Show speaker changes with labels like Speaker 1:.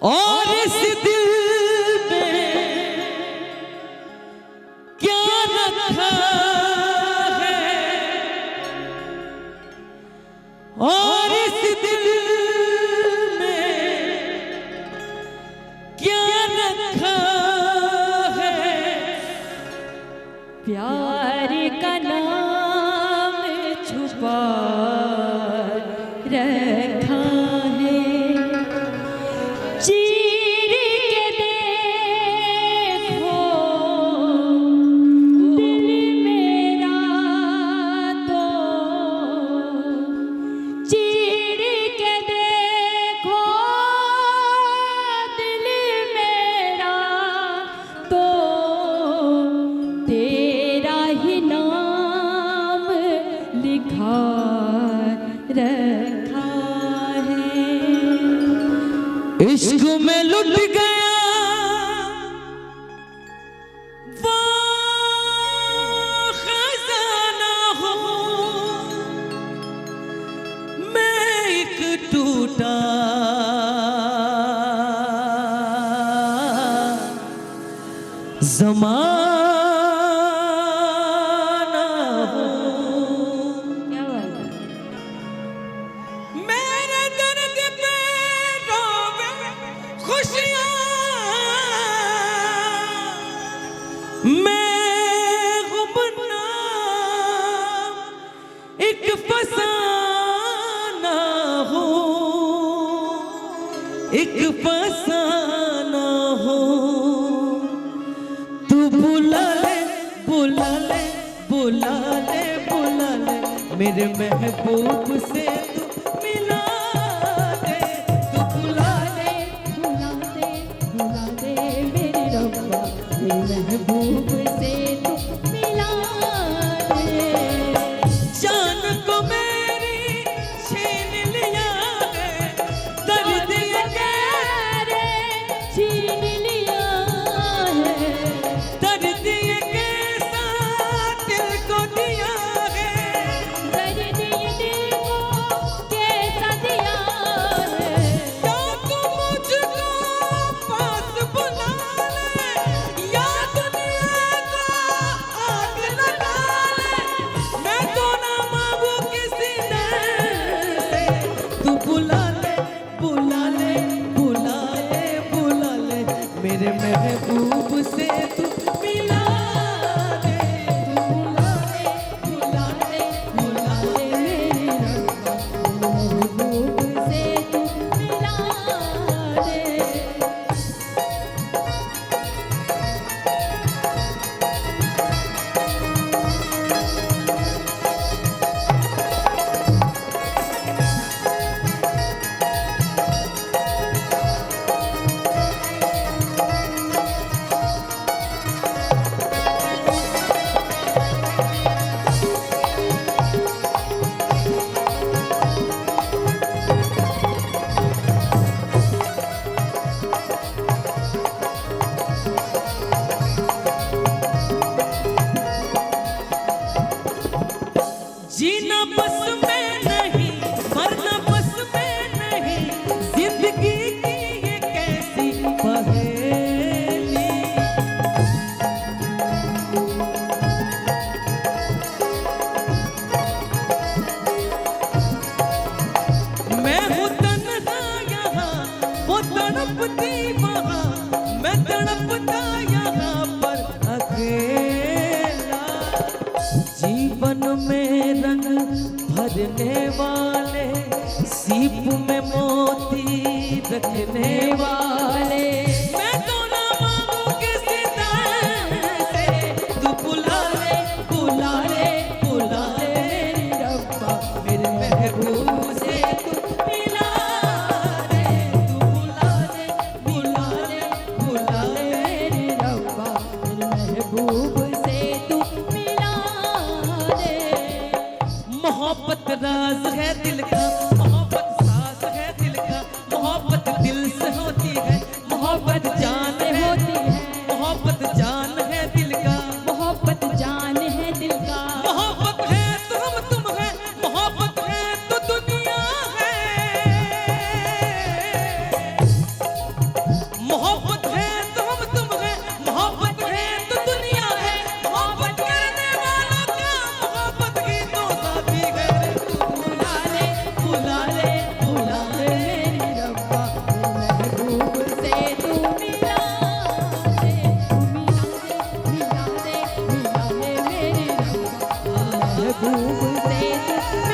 Speaker 1: और इस दिल में क्या रखा है, और इस दिल में क्या रखा है,
Speaker 2: प्यार का नाम छुपा रखा है। चीर के देखो दिल मेरा तो, चीर के देखो दिल मेरा तो, तेरा ही नाम लिखा रखा है।
Speaker 1: इश्क में लुट गया वो खजाना हो, मैं एक टूटा ज़माना हो।
Speaker 2: क्या बात है?
Speaker 1: मेरे दर्द पे रोवे खुशियाँ, मैं गुमनाम एक फसाना हूँ, एक फसाना हूँ। तू बुला ले बुला ले बुला ले बुला ले, मेरे महबूब से तू मिला दे। तू बुला ले
Speaker 2: भुला दे मेरे रब्बा, मेरे महबूब से तू मिला दे।
Speaker 1: जान को मेरी छीन लिया है, दर्द ये
Speaker 2: रे छीन लिया है,
Speaker 1: दर्द ये कैसा दिल को दिया है।
Speaker 2: दर्द ये दिल को कैसा दिया है।
Speaker 1: या तू मुझको पास बुला ले, या दुनिया को आग लगा ले, मैं तो ना मांगू किसी ने से। तू बुला ले बुला ले बुला ले बुला ले, मेरे महबूब से तू मिला दे। तू बुला ले बुला ले
Speaker 2: मेरे रब्बा, महबूब से तू मिला दे।
Speaker 1: जीना बस में नहीं, मरना बस में नहीं, जिंदगी की ये कैसी पहेली। मैं हूँ तन्हा यहाँ, वो तड़पती वहाँ, मैं तड़पता यहाँ पर अकेला। जीवन में रंग भरने वाले, सीप में मोती रखने वाले, मैं तो ना मांगू किसी से। तू बुला ले बुला ले बुला ले मेरे रब्बा, मेरे महबूब से तू मिला दे। तू बुला ले बुला ले बुला ले
Speaker 2: मेरे रब्बा, मेरे महबूब से तू मिला दे।
Speaker 1: मोहब्बत राज है दिल का, मोहब्बत साज है दिल का, मोहब्बत दिल से होती
Speaker 2: महबूब से तू